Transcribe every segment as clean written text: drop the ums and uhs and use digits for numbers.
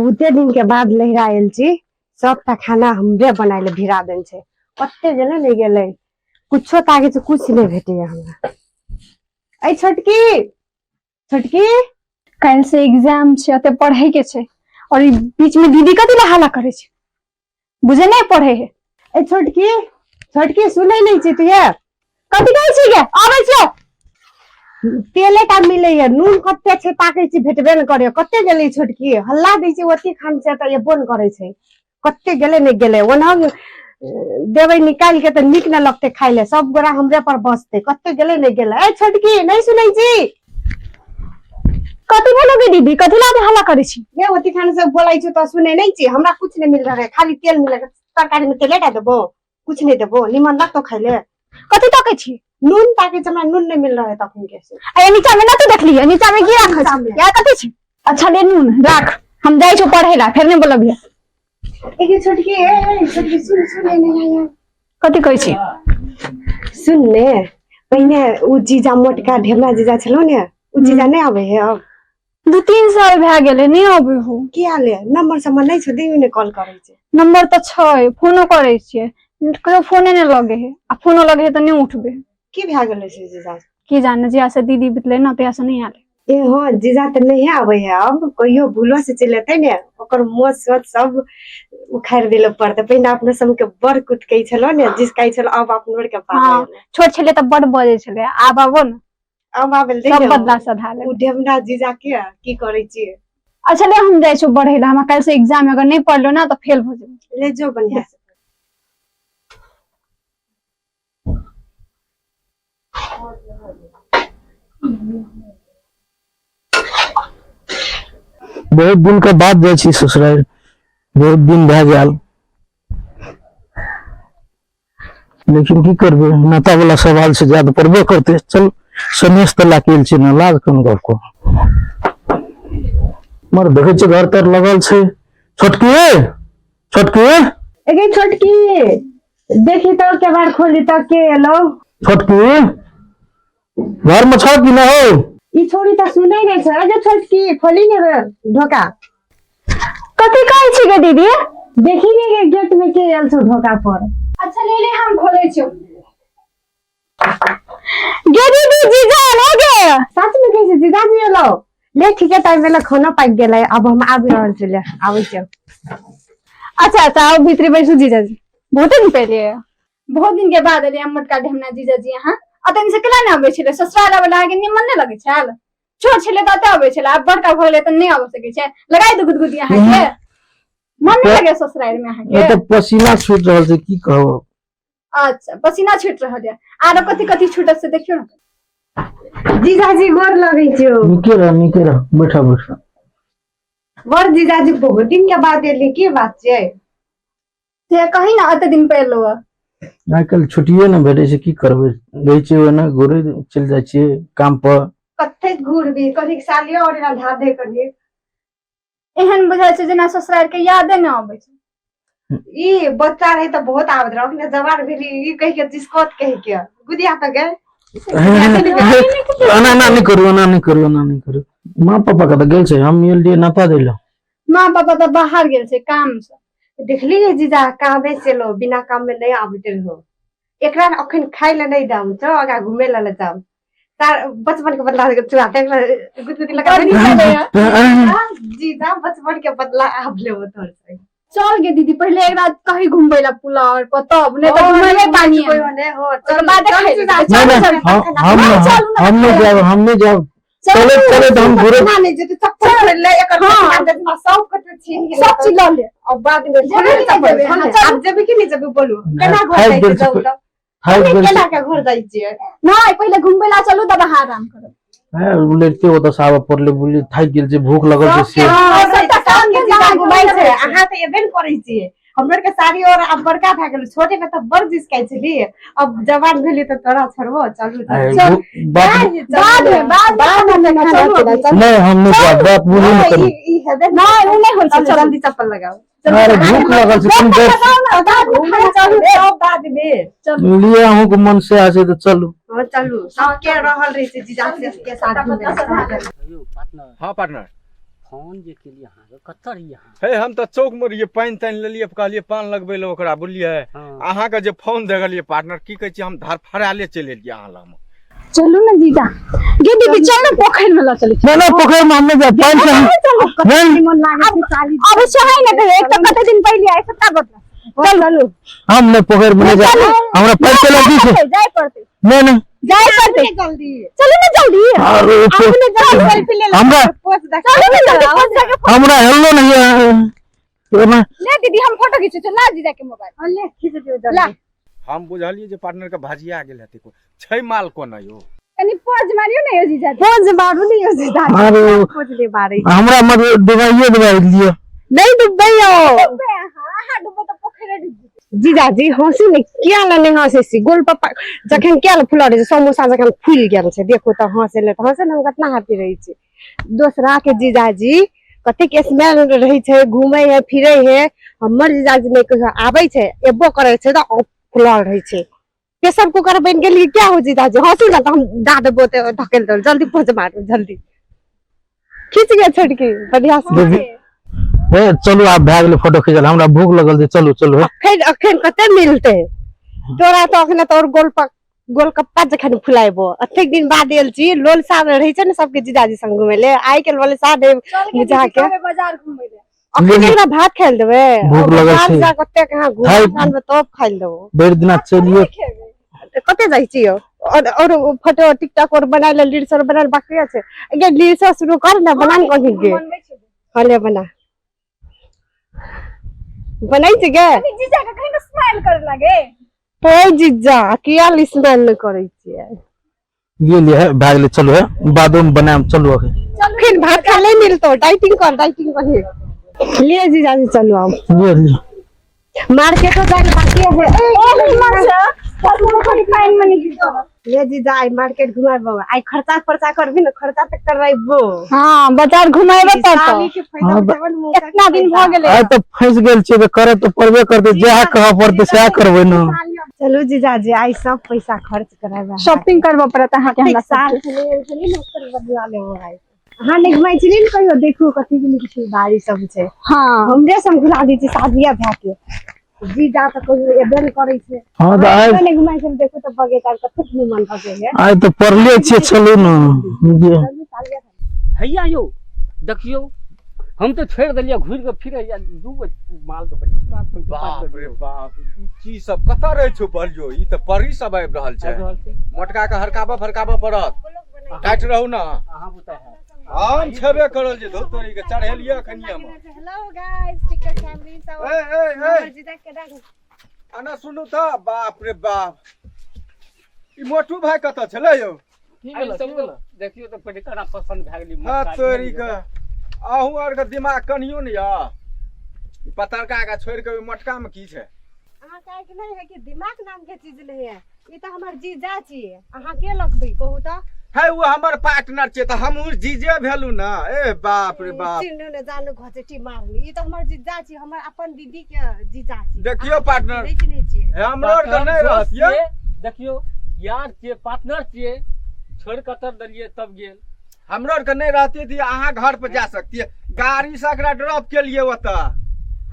बहुते दिन के बाद लहरायल छी सबटा खाना हमरे बनाइले भिरा देन छै कते जने नहीं गेले कुछो ताके से कुछ नहीं भेटे हमरा। ए छोटकी छोटकी कल से एग्जाम छे अते पढ़े के छे और ई बीच में दीदी कथि ला हल्ला करे छे बुझे नहीं पढ़े है। ए छोटकी छोटकी सुनै नहीं छी तू ये कथि कहै छी गे आबै छे तेले का मिले है नून कते छे ताके छी भेटबे न करे कते गेले छोटकी हल्ला दै छी ओती खान से त ये बोन करे छे कते गेले नहीं गेले ओना देवे निकाल के तो निक न लगते खाई ले सब गोरा हमरे पर बसते कते गेले नहीं गेले। ए छोटकी नहीं सुनै छी कथि बोलोगे दीदी कथि ला हल्ला करे छी ये ओती खान से बोलाई छी तो सुनै नहीं छी हमरा कुछ नहीं मिल रहा है खाली तेल मिले तरकारी में तेल देबो कुछ नहीं देबो निमन लग तो खाई ले कथि ताके छी नून ताके हमरा नून नहीं मिल रहा है तखन कैसे अरे नीचा में ना तो देख लिया नीचा में की रखा है या कथि छी अच्छा ले नून राख हम जाई छो पढ़े ला फिर नहीं बोलबिया। एक छोटकी छोटकी सुन सुन नहीं आया कथि कहै छी सुन ने पहिने उ जीजा मोटका ढेमना जीजा छलो ने उ जीजा नहीं आवे है अब 2-3 साल भए गेले नहीं आबे हो किया ले नंबर सब नहीं छ देउ ने कॉल करे छे नंबर तो छै फोनो करे छिए कहियो फोने नहीं लगे है आ फोनो लगे है तो नहीं उठबे की भए गेले से जीजा की जाने जिया से दीदी बितले ना तया से नहीं आले ए हां जीजा त नहीं आवे है अब कहियो भूलो से चले तै ने ओकर मोह सोच सब उखाड़ देले पड़ते पहिने अपने सब के बड़ कुट कई छलो ने जिसकाई छलो अब अपन बड़ के पास हां छोट छले त बड़ बजे छले आब आबो न अब आबे दे सब बदला सधा ले उ ढेमना जीजा के की करे छी। अच्छा ले हम जाय छो पढ़े ला हम कल से एग्जाम अगर नहीं पढ़लो ना तो फेल हो जेबे ले जो बढ़िया से बहुत दिन के बाद जाय छी ससुराल बहुत दिन भए गेल लेकिन की करबे नाता वाला सवाल से ज्यादा पड़बे करते चल सनेश त लाकेल छी ना लाज कौन गप को मर देखे छ घर तर लगल छे छोटकी छोटकी एगे छोटकी देखी तो के बार खोली तो के लो छोटकी घर में छ कि न हो ई छोरी त सुनै नै छ अझ छोटकी खोली ने ढोका कथि कहै छी गे दीदी देखी ने गेट में के आयल छ ढोका पर। अच्छा ले हम खोले छो गे दीदी जीजा हो गे सच में कैसे जीजा जी लो ले ठीक है टाइम में खाना पाक गेलै अब हम आबि रहल छी ले आबै छ। अच्छा अच्छा आओ भीतरी बैठो जीजा जी बहुत दिन पहले बहुत दिन के बाद एले हम मोटका ढेमना जीजा जी यहां अतन से केला न आबे छले ससुराल आबे लागे निमन नहीं लगे छल छोट छले त आते आबे छले अब बड़का भले त नहीं आबे सके छै लगाई दो गुदगुदी यहां के मन नहीं लगे ससुराल में यहां के ए त पसीना छूट रहल छै की कहू। अच्छा पसीना छूट रहल है आरो कथि कथि छूटत से देखियो न जीजा जी गोर लगै छौ निके रह बैठा बैठा गोर जीजा जी बहुत दिन के बाद एली की बात छै से कहि ना अते दिन पहले आइ कल छुट्टिए न भेटे छै की करबे रहै छै ओना घरे चल जाय छियै काम पर कथे घूरबी कथि सालियो और ना धादे करी एहन बुझाय छै जेना ससुराल के यादे न आबै छै ई बच्चा रहे तो बहुत आवत रहो ने जवान भेली ई कह के जिसकोत कह के गुदिया तो गए ना नहीं करू माँ पापा का तो गेल छै हम ये लिए नाता देलो माँ पापा तो बाहर गेल छै काम से देखली रे जीजा कामे से लो बिना काम में नहीं आबिते रहो एकरा अखन खाई ले नहीं दाम छ आगा घूमे ले जाम तार बचपन के बदला चुआते गुदगुदी लगा जीजा बचपन के बदला आब ले तोर से चल गे दीदी पहले एक रात कहीं घूमबे ला पुला और तब नहीं तो घूमे में पानी कोई ने हो चल बाद हम नहीं जाओ चले तो हम घूरे नहीं जे चप्पल ले एकर अंदर में सब कत छीन सब चीज ला ले अब बाद में अब जब कि नहीं जब बोलू केना घर जाई जाऊ केना के घर जाई छिए नहीं पहले घूमबे ला चलू तब आराम करो है लेते हो तो सावा पड़ले बोली थाक गेल जे भूख लगल छै से काम के जीजा घुमाई छै अहाँ त एबेन करै छिए हमर के साड़ी और अब बड़का भ गेल छोटे में त बड़ जिसकाई छली अब जवान भेली त तोरा छोड़बो चलू बाद में नहीं हम नहीं जा बात बोली नहीं ई हेबे नहीं उ नहीं होल छै जल्दी चप्पल लगाओ अरे भूख लगल छै तुम देख सब बाद में लिए हूं को मन से आसे तो चलू हां चलू सब के रहल रही छै जीजा के साथ में हां पार्टनर फोन जे के लिए अहाँ कत्तर रही अहाँ हे हम तो चौक में रहिए पानी तानि लेलिए कहलिए पान लगबे ले ओकरा बुझलिए हाँ। अहाँ के जे फोन देखलिए पार्टनर की कहै छी हम धार फराले चलि एलिए अहाँ लग चलू ना जीजा गे दीदी चल ना पोखर में ला चले ना पोखर में हमने जा पानी से नहीं मन लागे छै चाली अब चाहे ना कहे एक तो कते दिन पहले आए सत्ता बता चलू हमने पोखर में नहीं जा हमरा पैसे लगी से जाए पड़ते नहीं जाए पड़ते जल्दी चलो ना जल्दी अरे अपने जल्दी सेल्फी ले लो हमरा पोस्ट देख चलो ना जल्दी फोन जाके हमरा हेलो नहीं है तो ना ले दीदी हम फोटो खींचे चल ला जीजा के मोबाइल ले खींच दियो ला जल्दी हम बुझलिए जे पार्टनर के भाजिया गेल हेतै को छै माल कोन यो कनी पोज मारियो ना जीजा पोज मारू नहीं हो सीधा अरे पोज दे बारे हमरा मत दवाइए दवा दियो नहीं डुबैयो हां डूबे तो पोखर डूब जीजाजी हंसी ने क्या लने हंसे सी गोल पप्पा जखन क्या फुलरे समोसा जखन फूल गेल छै देखो त हंसे ले त हंसे हम कितना हैप्पी रही छी दोसरा के जीजाजी कते के स्मेल रही छै घूमे है फिरे है हमर जीजाजी ने कह आबै छै एबो करे छै त फुलर रही छै प्रेशर कुकर बन गेली क्या हो जीजाजी हंसी ना त हम दाद बोते धकेल दो जल्दी पोज मारो जल्दी खींच गया छटकी बढ़िया से ए चलो आप भाग ले फोटो खींचल हमरा भूख लगल छै चलो चलो अखन कते मिलते तोरा तो अखन तोर गोलगप्पा जखन फुलाइबो अतेक दिन बाद एल छी लोल साल रही छै ने सबके जीजाजी संग घुमे ले आइ के वाले साथ बुझा के बाजार घूमे ले अखन एकरा भात खाइल देबे भूख लगल छै। जा कते कहां घुम खानबे तब खाइल देबो बेर दिना चलिए कते जाइ छी और फोटो टिकटॉक और बनाइ ले रील्स और बनाइ बाकी छै अगे रील्स शुरू कर ना बना कहीं के हले बना बनाई छै गे जीजा का कहीं स्माइल करे लगे ओए जीजा किया स्मेल न करै छियै ये लिए भाग ले चलो है बादो में बनाम चलो अखन फिर भात खा ले मिलतो डाइटिंग कर ले जीजा जी चलो हम ये लिए मार्केट जाके बाकी है ओ हिमांशु चल थोड़ी फाइन मनी गिर ले जीजा आई मार्केट घुमाबो आई खर्चा करबी न खर्चा तक करबो हां बाजार घुमाएबे साली के फायदा हाँ, उठावन मौका इतना दिन भ गेले आइ तो फंस गेल छै तो करे तो पड़बे करते जहाँ कहा पड़ते सह करबे न चलो जीजा जी आई सब पैसा खर्च कराबे शॉपिंग करबो पड़ता है हमरा साल चली नौकर बदला लेबो आई हां ने घुमाई छी न कहियो देखू कथि के लिखी बारी सब छै हां हमरे सब घुला दी छी शादिया भए के जीजा त कहियो एबे न करै छै हां तो आइ ने घुमाई छी देखू त बगे काल कते निमन बगे है आइ तो पढ़ले छियै चलो न हैया यो देखियो हम तो छोड़ दिलिए घुर के फिर दू माल तो बाप रे बाप ई चीज सब कतऽ रहे छौ बलियो ई त परी सब आबि रहल छै मोटका के हरकाबा पड़त काट रहू ना अहाँ बुता है हम छेबे करल जे धोतरी के चढ़ेलिए खनिया में हेलो गाइस टिकटॉक फैमिली सब ए जीजा के डाक आना सुनू त बाप रे बाप ई मोटू भाई कतऽ छले यौ की गेल देखियो तो पटकना पसंद भए गेली हां तोरी के आहू आर के दिमाग कनियो न या पतरका का छोड़ के मोटका में की छै अहाँ काहे के नहीं है कि दिमाग नाम के चीज नहीं है ई त हमर जीजा छियै अहाँ के लगबै कहू त है वो हमर पार्टनर छै त हमहू जीजे भेलू ना ए बाप रे बाप चिन्नु न जानु घचेटी मारनी ई त हमर जीजा छी हमर अपन दीदी के जीजा छी देखियो पार्टनर नहीं चिन्है छियै हे हमरो आर के नहीं रहतिए देखियो यार छियै पार्टनर छियै छोड़ कतर दलिए तब गेल हमरो आर के नहीं रहतिए त अहाँ घर पे जा सकतिए गाड़ी से एकरा ड्रॉप के लिए ओता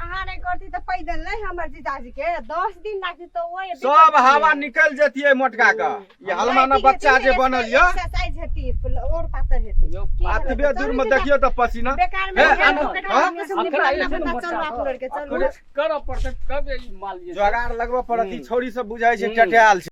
अहाँ नहीं करती त पैदल नहीं हमर जीजाजी के 10 दिन लागती त ओए सब हवा निकल जतिए मोटका का ये हलमाना बच्चा जे बनल ये एक्सरसाइज हेती और पातर हेती आतबे दूर में देखियो त पसीना बेकार में चलो आप लड़के चलो करब पड़ते कब ई माल ये जोगाड़ लगबो पड़त ई छोरी सब बुझाई छै टटयाल छै